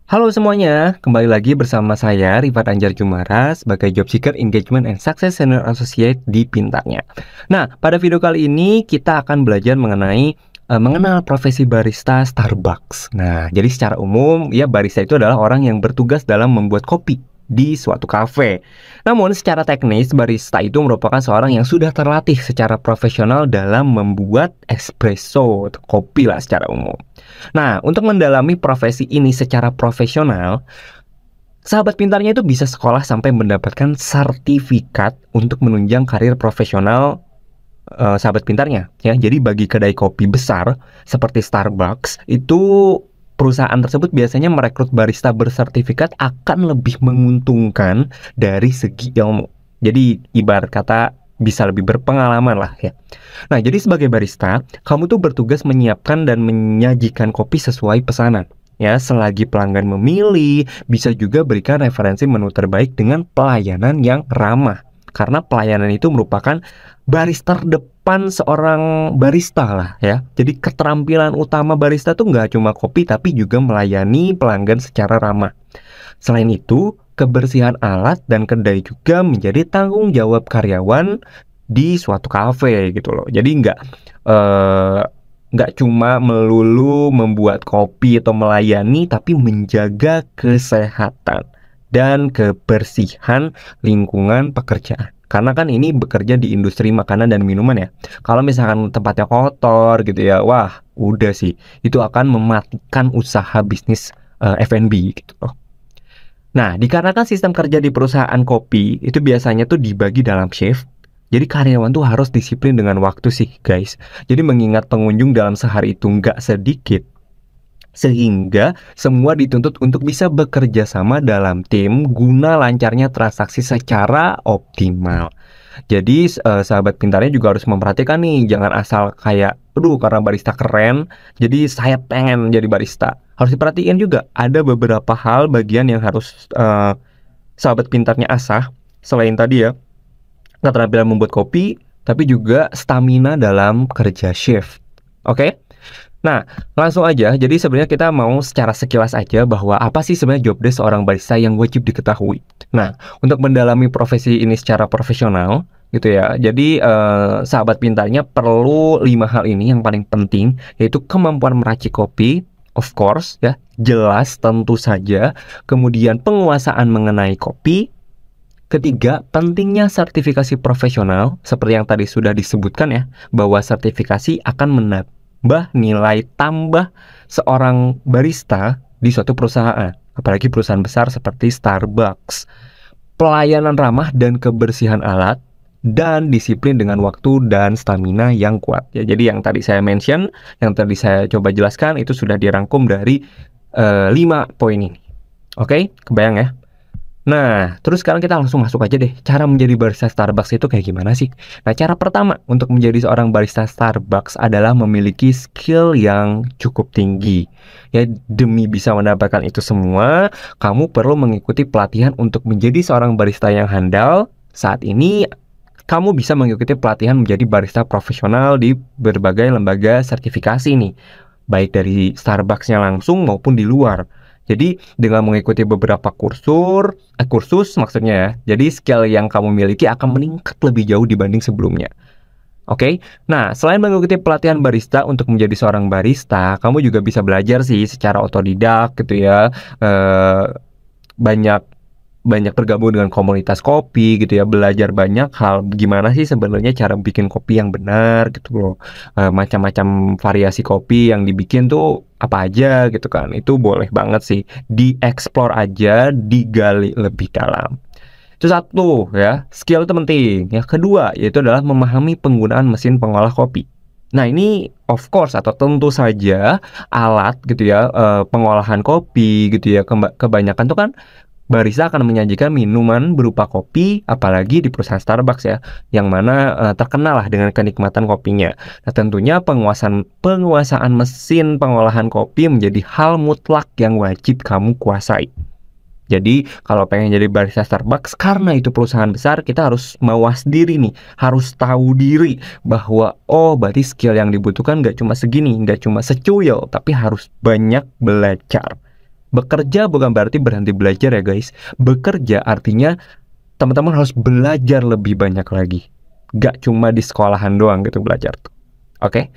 Halo semuanya, kembali lagi bersama saya Rifat Anjar Jumara sebagai Job Seeker Engagement and Success Senior Associate di Pintarnya. Nah, pada video kali ini kita akan belajar mengenal profesi barista Starbucks. Nah, jadi secara umum ya barista itu adalah orang yang bertugas dalam membuat kopi di suatu kafe. Namun secara teknis barista itu merupakan seorang yang sudah terlatih secara profesional dalam membuat espresso atau kopi lah secara umum. Nah, untuk mendalami profesi ini secara profesional, sahabat pintarnya itu bisa sekolah sampai mendapatkan sertifikat untuk menunjang karir profesional sahabat pintarnya ya. Jadi bagi kedai kopi besar seperti Starbucks itu perusahaan tersebut biasanya merekrut barista bersertifikat akan lebih menguntungkan dari segi ilmu. Jadi ibarat kata bisa lebih berpengalaman lah ya. Nah, jadi sebagai barista, kamu tuh bertugas menyiapkan dan menyajikan kopi sesuai pesanan. Ya, selagi pelanggan memilih, bisa juga berikan referensi menu terbaik dengan pelayanan yang ramah. Karena pelayanan itu merupakan baris terdepan seorang barista lah ya. Jadi keterampilan utama barista tuh nggak cuma kopi tapi juga melayani pelanggan secara ramah. Selain itu, kebersihan alat dan kedai juga menjadi tanggung jawab karyawan di suatu kafe gitu loh. Jadi eh, nggak cuma melulu membuat kopi atau melayani, tapi menjaga kesehatan dan kebersihan lingkungan pekerjaan. Karena kan ini bekerja di industri makanan dan minuman ya. Kalau misalkan tempatnya kotor gitu ya, wah udah sih, itu akan mematikan usaha bisnis F&B gitu loh. Nah, dikarenakan sistem kerja di perusahaan kopi itu biasanya tuh dibagi dalam shift. Jadi karyawan tuh harus disiplin dengan waktu sih guys. Jadi mengingat pengunjung dalam sehari itu nggak sedikit, sehingga semua dituntut untuk bisa bekerja sama dalam tim guna lancarnya transaksi secara optimal. Jadi sahabat pintarnya juga harus memperhatikan nih, jangan asal kayak, aduh karena barista keren, jadi saya pengen jadi barista. Harus diperhatiin juga, ada beberapa hal bagian yang harus sahabat pintarnya asah. Selain tadi ya, keterampilan membuat kopi, tapi juga stamina dalam kerja shift. Oke? Nah, langsung aja. Jadi sebenarnya kita mau secara sekilas aja bahwa apa sih sebenarnya job desk seorang barista yang wajib diketahui. Nah, untuk mendalami profesi ini secara profesional, gitu ya. Jadi sahabat pintarnya perlu 5 hal ini yang paling penting, yaitu kemampuan meracik kopi, of course ya, jelas tentu saja. Kemudian penguasaan mengenai kopi. Ketiga, pentingnya sertifikasi profesional, seperti yang tadi sudah disebutkan ya, bahwa sertifikasi akan menambah nilai tambah seorang barista di suatu perusahaan, apalagi perusahaan besar seperti Starbucks. Pelayanan ramah dan kebersihan alat, dan disiplin dengan waktu dan stamina yang kuat. Ya, jadi yang tadi saya mention, yang tadi saya coba jelaskan itu sudah dirangkum dari 5 poin ini. Oke, kebayang ya? Nah, terus sekarang kita langsung masuk aja deh. Cara menjadi barista Starbucks itu kayak gimana sih? Nah, cara pertama untuk menjadi seorang barista Starbucks adalah memiliki skill yang cukup tinggi. Ya, demi bisa mendapatkan itu semua, kamu perlu mengikuti pelatihan untuk menjadi seorang barista yang handal. Saat ini, kamu bisa mengikuti pelatihan menjadi barista profesional di berbagai lembaga sertifikasi nih. Baik dari Starbucksnya langsung maupun di luar. Jadi dengan mengikuti beberapa kursus maksudnya ya. Jadi skill yang kamu miliki akan meningkat lebih jauh dibanding sebelumnya. Oke. Nah, selain mengikuti pelatihan barista untuk menjadi seorang barista, kamu juga bisa belajar sih secara otodidak gitu ya. Banyak banyak bergabung dengan komunitas kopi gitu ya, belajar banyak hal gimana sih sebenarnya cara bikin kopi yang benar gitu loh. Macam-macam variasi kopi yang dibikin tuh apa aja gitu kan, itu boleh banget sih dieksplor aja, digali lebih dalam. Itu satu ya, skill itu penting. Yang kedua yaitu adalah memahami penggunaan mesin pengolah kopi. Nah, ini of course atau tentu saja alat gitu ya, pengolahan kopi gitu ya, kebanyakan tuh kan barista akan menyajikan minuman berupa kopi, apalagi di perusahaan Starbucks ya, yang mana terkenal lah dengan kenikmatan kopinya. Nah, tentunya penguasaan mesin pengolahan kopi menjadi hal mutlak yang wajib kamu kuasai. Jadi kalau pengen jadi barista Starbucks, karena itu perusahaan besar, kita harus mawas diri nih, harus tahu diri bahwa oh berarti skill yang dibutuhkan nggak cuma segini, nggak cuma secuil, tapi harus banyak belajar. Bekerja bukan berarti berhenti belajar ya guys. Bekerja artinya teman-teman harus belajar lebih banyak lagi. Gak cuma di sekolahan doang gitu belajar tuh. Oke.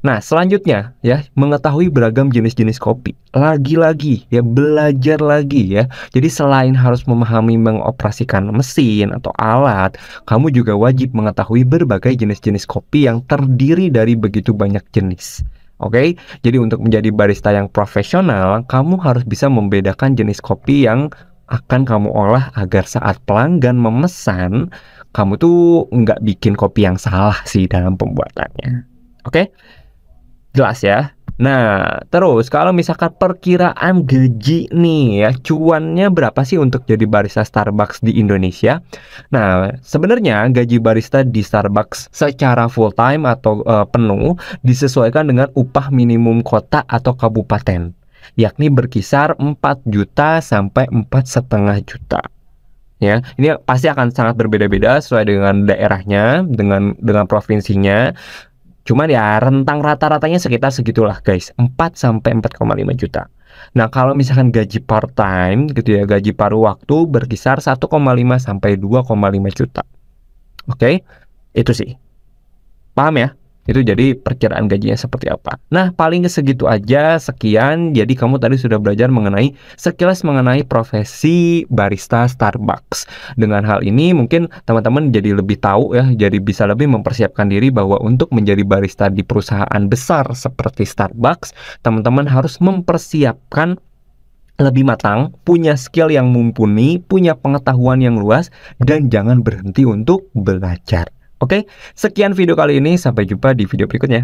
Nah, selanjutnya ya, mengetahui beragam jenis-jenis kopi. Lagi-lagi ya, belajar lagi ya. Jadi selain harus memahami mengoperasikan mesin atau alat, kamu juga wajib mengetahui berbagai jenis-jenis kopi yang terdiri dari begitu banyak jenis. Oke, jadi untuk menjadi barista yang profesional, kamu harus bisa membedakan jenis kopi yang akan kamu olah agar saat pelanggan memesan, kamu tuh nggak bikin kopi yang salah sih dalam pembuatannya. Oke, jelas ya. Nah, terus kalau misalkan perkiraan gaji nih ya, cuannya berapa sih untuk jadi barista Starbucks di Indonesia? Nah, sebenarnya gaji barista di Starbucks secara full time atau penuh disesuaikan dengan upah minimum kota atau kabupaten, yakni berkisar 4 juta sampai 4,5 juta. Ya, ini pasti akan sangat berbeda-beda sesuai dengan daerahnya, dengan provinsinya. Cuman ya rentang rata-ratanya sekitar segitulah guys, 4 sampai 4,5 juta. Nah, kalau misalkan gaji part time gitu ya, gaji paruh waktu berkisar 1,5 sampai 2,5 juta. Oke, itu sih. Paham ya? Itu jadi perkiraan gajinya seperti apa. Nah, paling segitu aja, sekian. Jadi kamu tadi sudah belajar mengenai sekilas mengenai profesi barista Starbucks. Dengan hal ini mungkin teman-teman jadi lebih tahu ya, jadi bisa lebih mempersiapkan diri bahwa untuk menjadi barista di perusahaan besar seperti Starbucks, teman-teman harus mempersiapkan lebih matang, punya skill yang mumpuni, punya pengetahuan yang luas, dan jangan berhenti untuk belajar. Oke, sekian video kali ini. Sampai jumpa di video berikutnya.